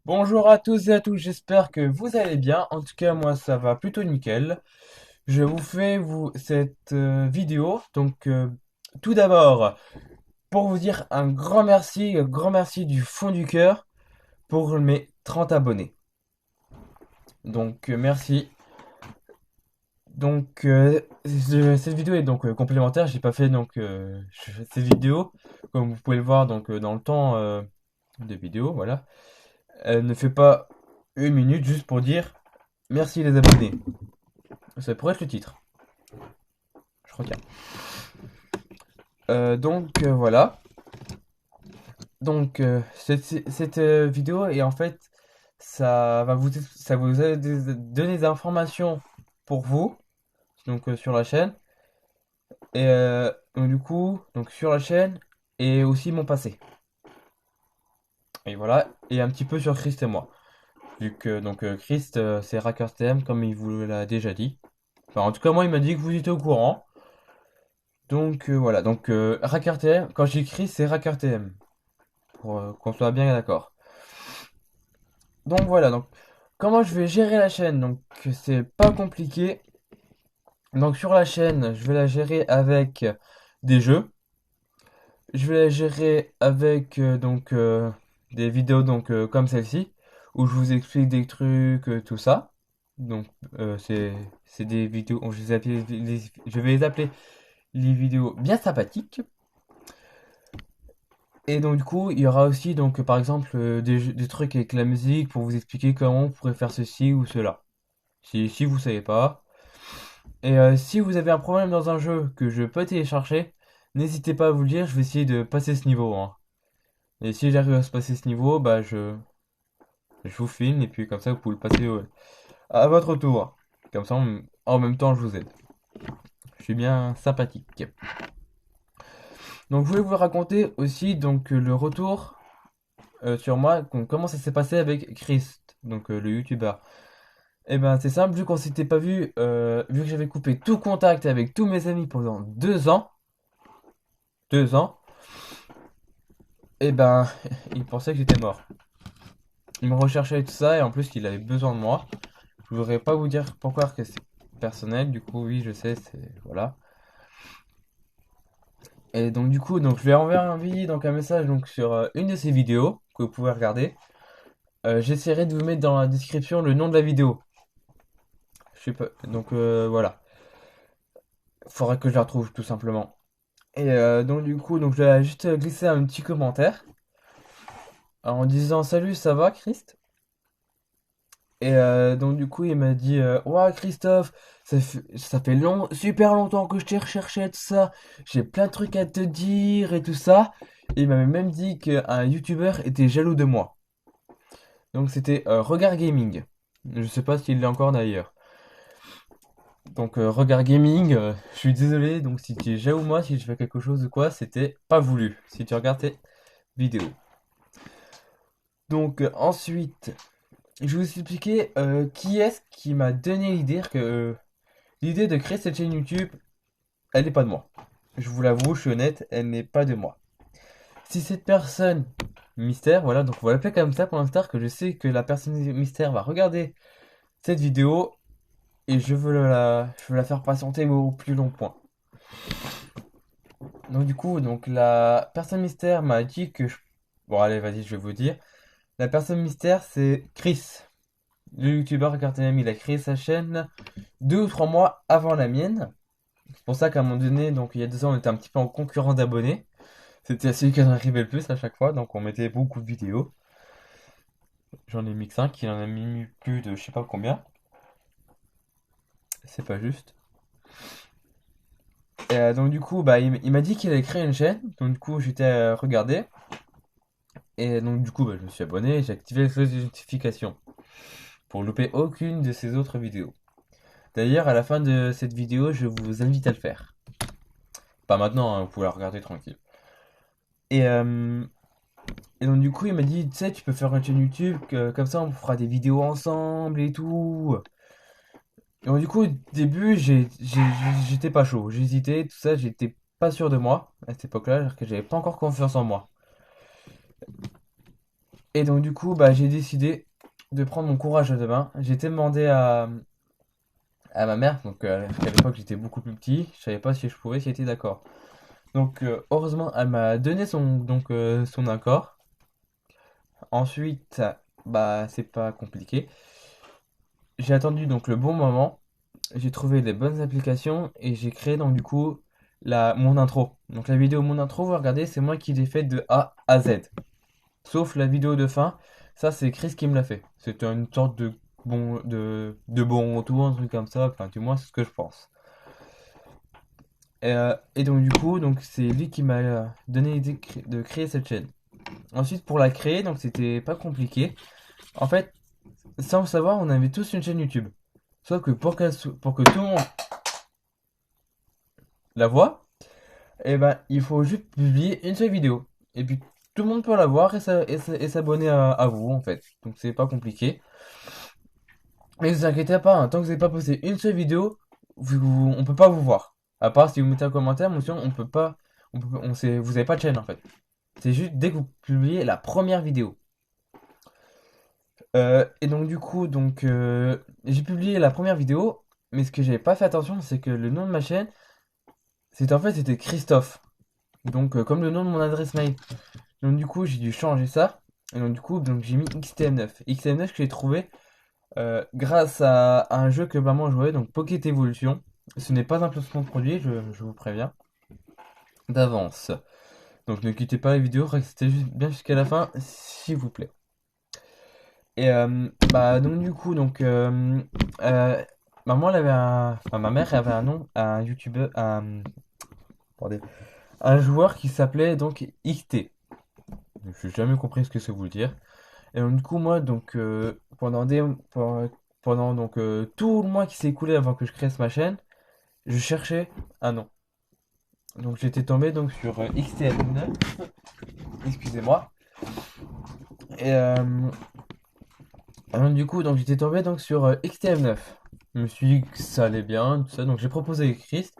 Bonjour à tous et à tous, j'espère que vous allez bien. En tout cas, moi ça va plutôt nickel. Je vous fais cette vidéo. Tout d'abord, pour vous dire un grand merci du fond du cœur pour mes 30 abonnés. Merci. Cette vidéo est complémentaire. J'ai pas fait cette vidéo, comme vous pouvez le voir dans le temps de vidéo, voilà. Elle ne fait pas une minute juste pour dire merci les abonnés. Ça pourrait être le titre. Je retiens. Voilà. Cette vidéo et en fait, ça vous donner des informations pour vous, sur la chaîne sur la chaîne et aussi mon passé. Et voilà, et un petit peu sur Christ et moi. Vu que Christ c'est RackersTM comme il vous l'a déjà dit. Enfin, en tout cas moi il m'a dit que vous étiez au courant. Voilà, RackerTM, quand j'écris c'est RackerTM. Pour qu'on soit bien d'accord. Comment je vais gérer la chaîne? C'est pas compliqué. Donc sur la chaîne, je vais la gérer avec des jeux. Je vais la gérer avec des vidéos comme celle-ci où je vous explique des trucs, tout ça. Donc c'est des vidéos, je vais les appeler les vidéos bien sympathiques. Et donc du coup, il y aura aussi par exemple des trucs avec la musique pour vous expliquer comment on pourrait faire ceci ou cela. Si vous savez pas. Si vous avez un problème dans un jeu que je peux télécharger, n'hésitez pas à vous le dire, je vais essayer de passer ce niveau, hein. Et si j'arrive à se passer ce niveau, bah je vous filme et puis comme ça vous pouvez le passer à votre tour. Comme ça en même temps je vous aide. Je suis bien sympathique. Donc je voulais vous raconter aussi le retour sur moi, comment ça s'est passé avec Christ, le youtubeur. Eh ben c'est simple, vu qu'on s'était pas vu, vu que j'avais coupé tout contact avec tous mes amis pendant 2 ans, 2 ans, eh ben il pensait que j'étais mort. Il me recherchait et tout ça, et en plus il avait besoin de moi. Je voudrais pas vous dire pourquoi que c'est personnel, du coup oui je sais, c'est voilà. Et je lui ai envoyé un message sur une de ses vidéos que vous pouvez regarder. J'essaierai de vous mettre dans la description le nom de la vidéo. Je sais pas, voilà. Faudrait que je la retrouve tout simplement. Je lui ai juste glissé un petit commentaire en disant salut, ça va, Christ? Il m'a dit ouah, Christophe, ça fait super longtemps que je t'ai recherché, tout ça. J'ai plein de trucs à te dire et tout ça. Et il m'avait même dit qu'un youtubeur était jaloux de moi. Donc, c'était Regard Gaming. Je sais pas s'il l'est encore d'ailleurs. Regard Gaming, je suis désolé. Donc, si tu es jaloux de moi, si je fais quelque chose ou quoi, c'était pas voulu. Si tu regardes tes vidéos. Ensuite, je vais vous expliquer qui est-ce qui m'a donné l'idée de créer cette chaîne YouTube. Elle n'est pas de moi. Je vous l'avoue, je suis honnête, elle n'est pas de moi. Si cette personne mystère, voilà, donc on va l'appeler comme ça pour l'instant, que je sais que la personne mystère va regarder cette vidéo et je veux la faire patienter au plus long point. La personne mystère m'a dit bon allez, vas-y, je vais vous dire. La personne mystère, c'est Chris. Le youtubeur Cartonami, il a créé sa chaîne 2 ou 3 mois avant la mienne. C'est pour ça qu'à un moment donné, il y a 2 ans, on était un petit peu en concurrence d'abonnés. C'était celui qui en arrivait le plus à chaque fois, donc on mettait beaucoup de vidéos. J'en ai mis que 5, il en a mis plus de je sais pas combien. C'est pas juste. Il m'a dit qu'il allait créer une chaîne. Donc du coup, j'étais regardé. Je me suis abonné et j'ai activé les notifications pour louper aucune de ses autres vidéos. D'ailleurs, à la fin de cette vidéo, je vous invite à le faire. Pas maintenant, hein, vous pouvez la regarder tranquille. Et, euh, il m'a dit, tu sais, tu peux faire une chaîne YouTube, comme ça on fera des vidéos ensemble et tout. Au début, j'étais pas chaud, j'hésitais, tout ça, j'étais pas sûr de moi à cette époque-là, alors que j'avais pas encore confiance en moi. Et donc du coup, bah, j'ai décidé de prendre mon courage à deux mains. J'ai été demandé à ma mère, donc parce qu'à l'époque j'étais beaucoup plus petit, je savais pas si je pouvais, si elle était d'accord. Donc heureusement, elle m'a donné son accord. Ensuite, bah c'est pas compliqué. J'ai attendu donc le bon moment, j'ai trouvé les bonnes applications et j'ai créé donc du coup mon intro. Donc la vidéo mon intro, vous regardez, c'est moi qui l'ai fait de A à Z. Sauf la vidéo de fin, ça c'est Chris qui me l'a fait. C'était une sorte de bon retour, un truc comme ça, enfin du moins c'est ce que je pense. Et donc du coup, donc c'est lui qui m'a donné l'idée de créer cette chaîne. Ensuite pour la créer, donc c'était pas compliqué. En fait, sans le savoir, on avait tous une chaîne YouTube. Sauf que pour que tout le monde la voit, eh ben il faut juste publier une seule vidéo. Et puis tout le monde peut la voir et s'abonner à vous en fait. Donc c'est pas compliqué. Mais ne vous inquiétez pas, hein, tant que vous n'avez pas posté une seule vidéo, on peut pas vous voir. À part si vous mettez un commentaire, mais sinon on peut pas, vous avez pas de chaîne en fait. C'est juste dès que vous publiez la première vidéo. Et donc du coup, j'ai publié la première vidéo, mais ce que j'avais pas fait attention, c'est que le nom de ma chaîne, c'était Christophe. Donc comme le nom de mon adresse mail. Donc du coup, j'ai dû changer ça. Et donc du coup, j'ai mis XTM9. XTM9 que j'ai trouvé grâce à un jeu que maman jouait, donc Pocket Evolution. Ce n'est pas un placement de produit, je vous préviens d'avance. Donc ne quittez pas la vidéo, restez bien jusqu'à la fin, s'il vous plaît. Et bah donc du coup euh, maman elle avait enfin, ma mère avait un nom, un youtubeur, attendez, un joueur qui s'appelait donc XT. Je n'ai jamais compris ce que ça voulait dire. Et donc, du coup moi pendant tout le mois qui s'est écoulé avant que je crée ma chaîne, je cherchais un nom. Donc j'étais tombé donc sur XTN9, excusez-moi. Et donc, du coup j'étais tombé donc sur XTM9. Je me suis dit que ça allait bien, tout ça. Donc j'ai proposé à Christ.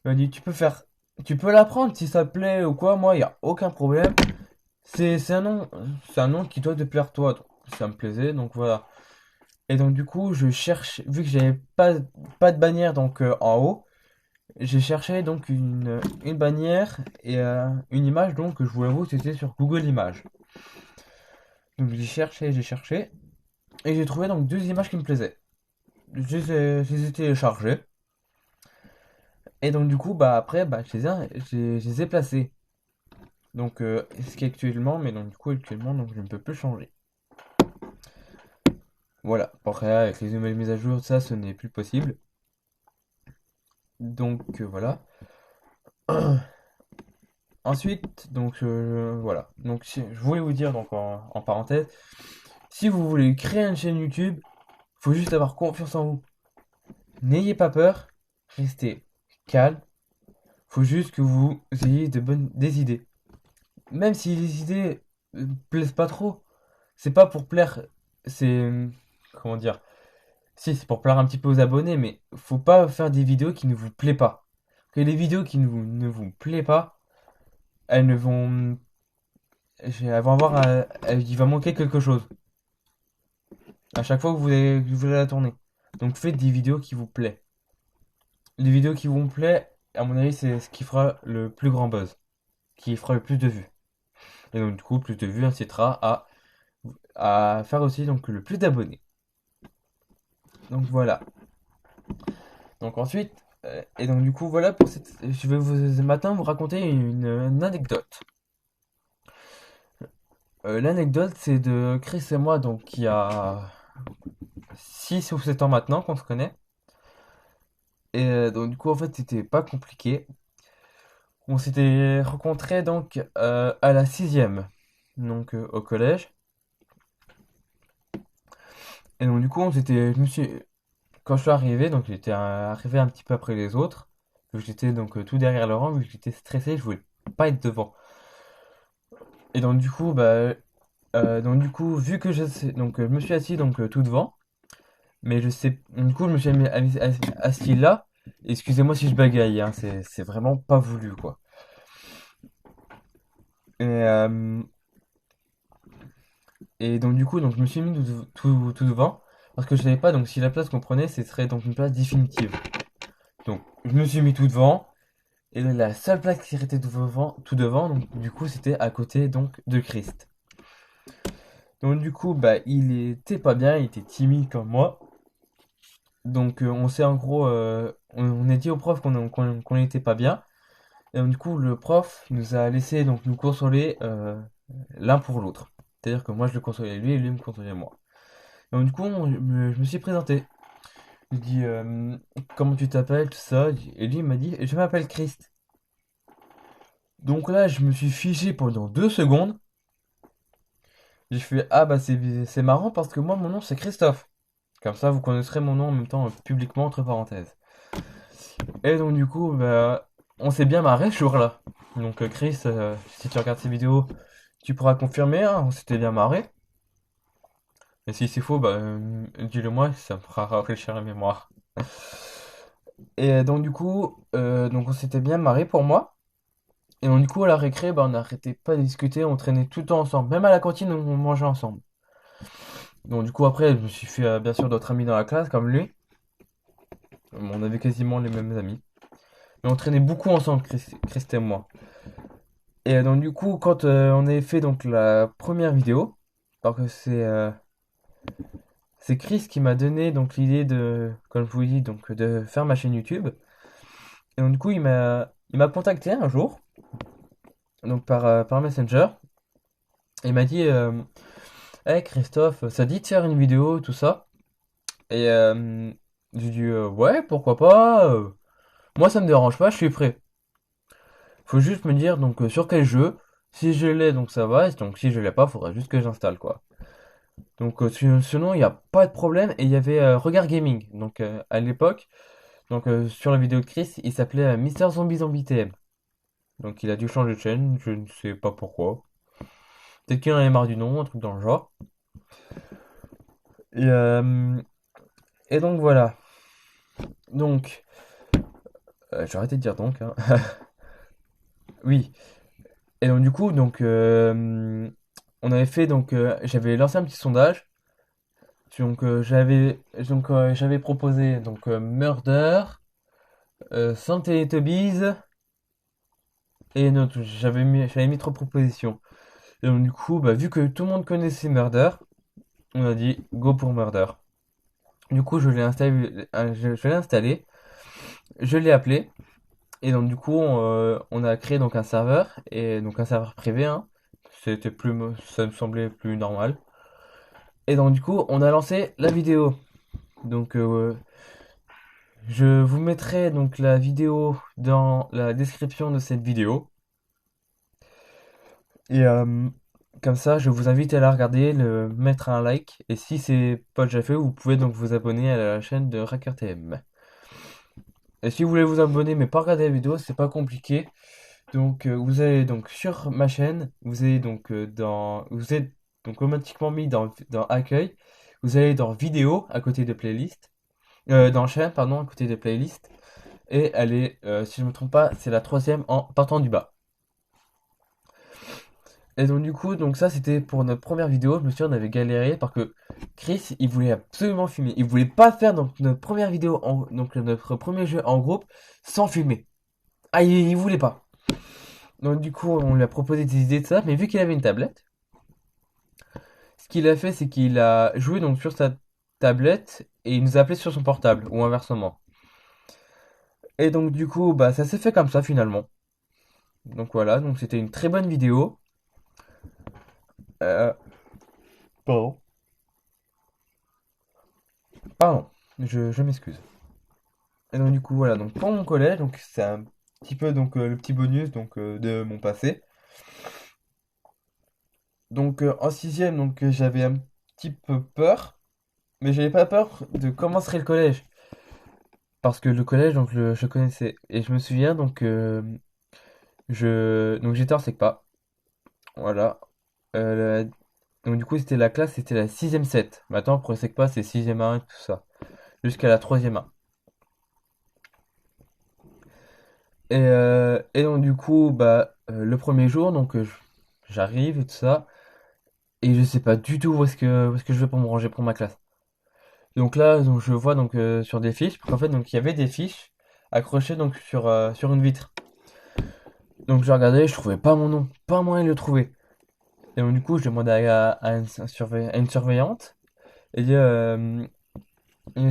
Il m'a dit tu peux l'apprendre si ça te plaît ou quoi. Moi, il y a aucun problème. C'est un nom qui doit te plaire toi. Donc, ça me plaisait, donc voilà. Et donc du coup, je cherche, vu que j'avais pas de bannière donc en haut, j'ai cherché donc une bannière et une image donc que je vous l'avoue, c'était sur Google Images. Donc j'ai cherché et j'ai trouvé donc deux images qui me plaisaient. Je les ai téléchargées et donc du coup bah après bah je les ai placées. Donc ce qui est actuellement, mais donc du coup actuellement donc je ne peux plus changer. Voilà. Après avec les nouvelles mises à jour, ça ce n'est plus possible. Donc voilà. Ensuite, voilà. Donc, je voulais vous dire donc en parenthèse, si vous voulez créer une chaîne YouTube, faut juste avoir confiance en vous. N'ayez pas peur, restez calme. Faut juste que vous ayez des idées. Même si les idées plaisent pas trop, c'est pas pour plaire, c'est comment dire. Si, c'est pour plaire un petit peu aux abonnés, mais faut pas faire des vidéos qui ne vous plaisent pas. Que les vidéos qui ne vous plaisent pas, elles ne vont elles vont avoir il va manquer quelque chose à chaque fois que vous voulez la tourner. Donc faites des vidéos qui vous plaisent. Les vidéos qui vous plaisent, à mon avis, c'est ce qui fera le plus grand buzz, qui fera le plus de vues. Et donc du coup, plus de vues incitera à faire aussi donc le plus d'abonnés. Donc voilà. Donc ensuite, et donc du coup voilà pour je vais vous maintenant vous raconter une anecdote. L'anecdote c'est de Chris et moi donc qui a 6 ou 7 ans maintenant qu'on se connaît. Et donc du coup en fait c'était pas compliqué. On s'était rencontrés donc à la sixième, donc au collège. Et donc du coup quand je suis arrivé, donc j'étais arrivé un petit peu après les autres. Donc, j'étais donc tout derrière le rang, vu que j'étais stressé, je voulais pas être devant. Et donc du coup vu que je me suis assis donc tout devant. Mais je sais, du coup je me suis assis là. Excusez-moi si je bagaille, hein, c'est vraiment pas voulu quoi. Et Et donc du coup, donc je me suis mis tout devant parce que je savais pas donc si la place qu'on prenait, ce serait donc une place définitive. Donc je me suis mis tout devant et la seule place qui restait tout devant, donc du coup c'était à côté donc de Christ. Donc du coup, bah il était pas bien, il était timide comme moi. Donc on s'est en gros, on a dit au prof qu'on était pas bien. Et donc, du coup, le prof nous a laissé donc nous consoler l'un pour l'autre. C'est-à-dire que moi je le consolais lui et lui me consolait moi. Et donc, du coup, je me suis présenté. Je dis comment tu t'appelles, tout ça. Et lui il m'a dit je m'appelle Christ. Donc là, je me suis figé pendant 2 secondes. J'ai fait ah bah c'est marrant parce que moi mon nom c'est Christophe. Comme ça, vous connaîtrez mon nom en même temps publiquement entre parenthèses. Et donc du coup, bah, on s'est bien marré ce jour-là. Donc Chris, si tu regardes ces vidéos, tu pourras confirmer, hein, on s'était bien marré. Et si c'est faux, bah, dis-le moi, ça me fera rafraîchir la mémoire. Et donc du coup, donc on s'était bien marré pour moi. Et donc du coup, à la récré, bah, on n'arrêtait pas de discuter, on traînait tout le temps ensemble. Même à la cantine, on mangeait ensemble. Donc du coup, après, je me suis fait bien sûr d'autres amis dans la classe, comme lui. On avait quasiment les mêmes amis. Mais on traînait beaucoup ensemble, Chris et moi. Et donc du coup, quand on avait fait donc la première vidéo, parce que c'est Chris qui m'a donné donc l'idée de, comme je vous dis, donc de faire ma chaîne YouTube. Et donc du coup, il m'a contacté un jour, donc par Messenger. Et il m'a dit, hey Christophe, ça dit de faire une vidéo, tout ça. Et j'ai dit, ouais, pourquoi pas. Moi, ça me dérange pas, je suis prêt. Faut juste me dire donc sur quel jeu. Si je l'ai, donc ça va. Donc si je l'ai pas, faudra juste que j'installe quoi. Donc sinon, il n'y a pas de problème. Et il y avait Regard Gaming. Donc à l'époque, donc sur la vidéo de Chris, il s'appelait Mister Zombie Zombie TM. Donc il a dû changer de chaîne, je ne sais pas pourquoi. Peut-être qu'il en avait marre du nom, un truc dans le genre. Et, euh, et donc voilà. Donc, j'ai arrêté de dire donc, hein. Oui. Et donc du coup, donc on avait fait donc j'avais lancé un petit sondage. Donc j'avais proposé donc Murder, Santé Teletubbies et une autre. J'avais mis 3 propositions. Et donc du coup, bah, vu que tout le monde connaissait Murder, on a dit go pour Murder. Du coup, je l'ai installé, je l'ai appelé et donc du coup, on a créé donc un serveur et donc un serveur privé, hein. Ça me semblait plus normal. Et donc du coup, on a lancé la vidéo. Donc je vous mettrai donc la vidéo dans la description de cette vidéo. Et comme ça, je vous invite à la regarder, le mettre un like. Et si c'est pas déjà fait, vous pouvez donc vous abonner à la chaîne de RackerTM. Et si vous voulez vous abonner mais pas regarder la vidéo, c'est pas compliqué. Donc vous allez donc sur ma chaîne, vous êtes donc automatiquement mis dans accueil. Vous allez dans vidéo à côté de playlist, dans chaîne pardon à côté de playlist. Et elle est, si je me trompe pas, c'est la troisième en partant du bas. Et donc du coup, donc ça c'était pour notre première vidéo. Je me souviens, on avait galéré parce que Chris, il voulait absolument filmer. Il voulait pas faire donc notre première vidéo, donc notre premier jeu en groupe sans filmer. Ah, il voulait pas. Donc du coup, on lui a proposé des idées de ça, mais vu qu'il avait une tablette, ce qu'il a fait, c'est qu'il a joué donc sur sa tablette et il nous a appelé sur son portable ou inversement. Et donc du coup, bah ça s'est fait comme ça finalement. Donc voilà, donc c'était une très bonne vidéo. Euh, Pardon. Pardon, je m'excuse. Et donc du coup voilà, donc pour mon collège, donc c'est un petit peu donc le petit bonus donc de mon passé. Donc en sixième, donc j'avais un petit peu peur, mais j'avais pas peur de comment serait le collège, parce que le collège donc je connaissais et je me souviens donc donc j'étais en SECPA, voilà. Euh, donc du coup c'était la classe, c'était la sixième 7. Maintenant pour le SECPA c'est sixième 1 et tout ça, jusqu'à la troisième 1. Et donc du coup, bah, le premier jour, donc j'arrive et tout ça. et je sais pas du tout où est-ce que je vais pour me ranger pour ma classe. Donc là, donc je vois donc sur des fiches, parce qu'en fait donc il y avait des fiches accrochées donc sur une vitre. Donc je regardais, je trouvais pas mon nom, pas moyen de le trouver. Et donc du coup, je demandais à une surveillante, et dit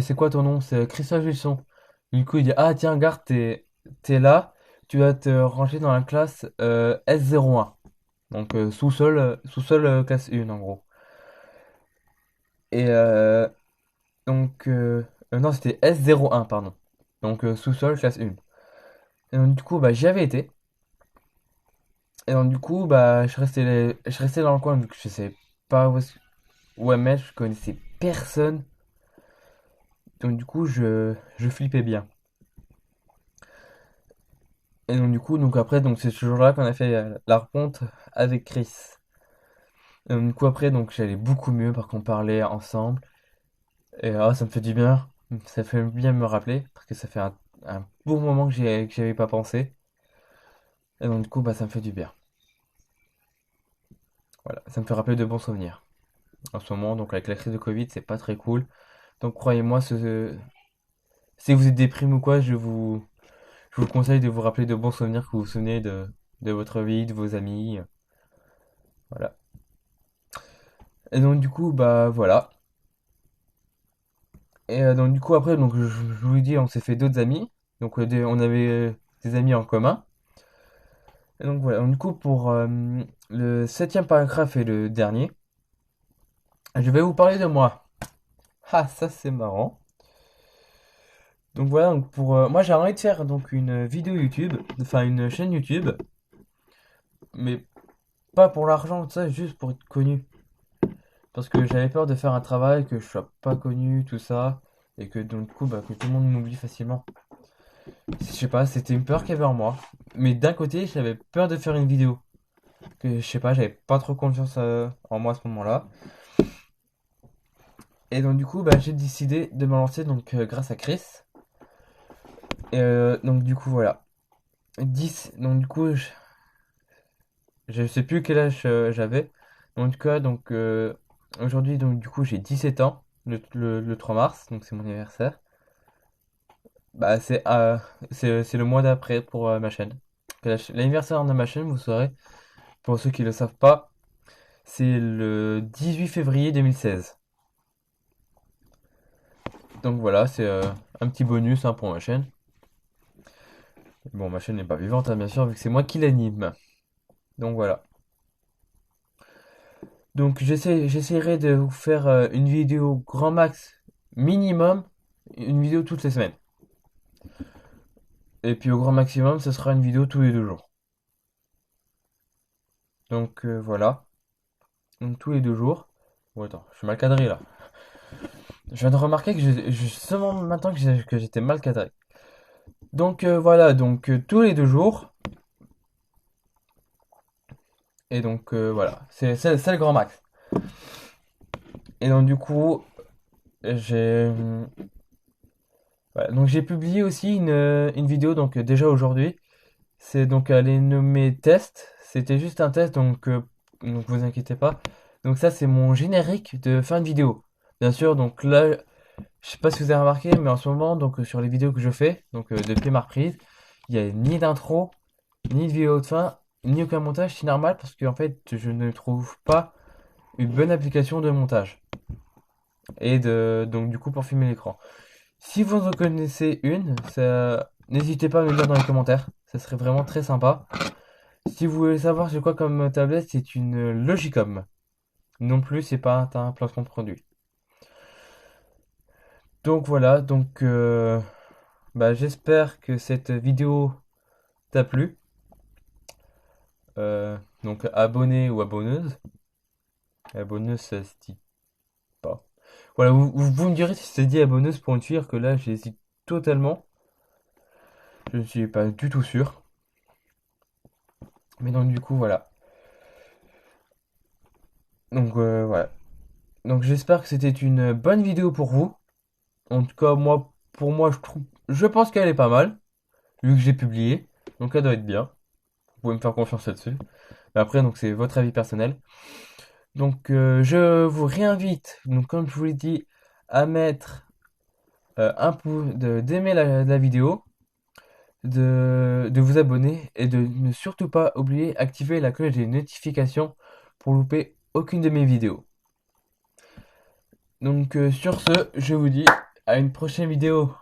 c'est quoi ton nom? C'est Christophe Gilson. Du coup, il dit ah tiens, garde, t'es là, tu vas te ranger dans la classe S01. Donc sous-sol classe 1 en gros. Et non, c'était S01, pardon. Donc sous-sol classe 1. Et donc du coup, bah j'y avais été. Et donc du coup, bah je restais dans le coin vu que je sais pas où est mettre, je connaissais personne. Donc du coup, je flippais bien. Et donc du coup, donc après, donc c'est ce jour-là qu'on a fait la rencontre avec Chris. Et donc du coup après, donc j'allais beaucoup mieux parce qu'on parlait ensemble. Et ça me fait du bien. Ça fait bien me rappeler parce que ça fait un bon moment que j'y avais pas pensé. Et donc du coup, bah ça me fait du bien. Voilà, ça me fait rappeler de bons souvenirs. En ce moment, donc avec la crise de Covid, c'est pas très cool. Donc croyez-moi, si vous êtes déprimé ou quoi, je vous conseille de vous rappeler de bons souvenirs que vous vous souvenez de votre vie, de vos amis. Voilà. Et donc du coup, bah voilà. Et donc du coup après, donc je vous dis, on s'est fait d'autres amis. Donc on avait des amis en commun. Et donc voilà. Donc, du coup pour le septième paragraphe et le dernier, je vais vous parler de moi. Ah, ça c'est marrant. Donc voilà. Donc pour moi, j'ai envie de faire donc une vidéo YouTube, enfin une chaîne YouTube, mais pas pour l'argent, tout ça, juste pour être connu. Parce que j'avais peur de faire un travail que je sois pas connu, tout ça, et que donc du coup, bah, que tout le monde m'oublie facilement. Je sais pas, c'était une peur qu'il y avait en moi. Mais d'un côté, j'avais peur de faire une vidéo. Que je sais pas, j'avais pas trop confiance en moi à ce moment-là. Et donc du coup, bah, j'ai décidé de me lancer donc grâce à Chris. Et donc du coup, voilà. 10. Donc du coup, je sais plus quel âge j'avais. En tout cas, donc aujourd'hui, donc du coup, j'ai 17 ans, le 3 mars, donc c'est mon anniversaire. Bah, c'est le mois d'après pour ma chaîne. L'anniversaire de ma chaîne, vous saurez, pour ceux qui ne le savent pas, c'est le 18 février 2016. Donc voilà, c'est un petit bonus hein, pour ma chaîne. Bon, ma chaîne n'est pas vivante, hein, bien sûr, vu que c'est moi qui l'anime. Donc voilà. Donc j'essaierai de vous faire une vidéo grand max minimum, une vidéo toutes les semaines. Et puis au grand maximum, ce sera une vidéo tous les 2 jours. Donc voilà. Donc tous les 2 jours. Bon, attends, je suis mal cadré là. Je viens de remarquer que seulement maintenant que j'étais mal cadré. Donc voilà, donc tous les 2 jours. Et donc voilà, c'est le grand max. Et donc du coup, j'ai voilà, donc j'ai publié aussi une vidéo donc déjà aujourd'hui. C'est donc elle est nommée test. C'était juste un test donc vous inquiétez pas. Donc ça c'est mon générique de fin de vidéo. Bien sûr, donc là je sais pas si vous avez remarqué mais en ce moment donc sur les vidéos que je fais donc depuis ma reprise, il y a ni d'intro, ni de vidéo de fin, ni aucun montage, c'est normal parce qu'en fait je ne trouve pas une bonne application de montage et donc du coup pour filmer l'écran. Si vous en connaissez une, n'hésitez pas à me le dire dans les commentaires, ça serait vraiment très sympa. Si vous voulez savoir c'est quoi comme tablette, c'est une Logicom. Non plus, c'est pas un placement de produit. Donc voilà, donc bah, j'espère que cette vidéo t'a plu. Donc abonné ou abonneuse. Abonneuse, ça se dit pas. Voilà, vous me direz si c'est dit abonneuse pour une fille, que là j'hésite totalement. Je ne suis pas du tout sûr. Mais donc du coup voilà. Donc voilà. Donc j'espère que c'était une bonne vidéo pour vous. En tout cas, pour moi, je pense qu'elle est pas mal, vu que j'ai publié. Donc elle doit être bien. Vous pouvez me faire confiance là-dessus. Mais après, donc c'est votre avis personnel. Donc je vous réinvite, donc comme je vous l'ai dit, à mettre un pouce, d'aimer la vidéo, de vous abonner et de ne surtout pas oublier d'activer la cloche des notifications pour louper aucune de mes vidéos. Donc sur ce, je vous dis à une prochaine vidéo.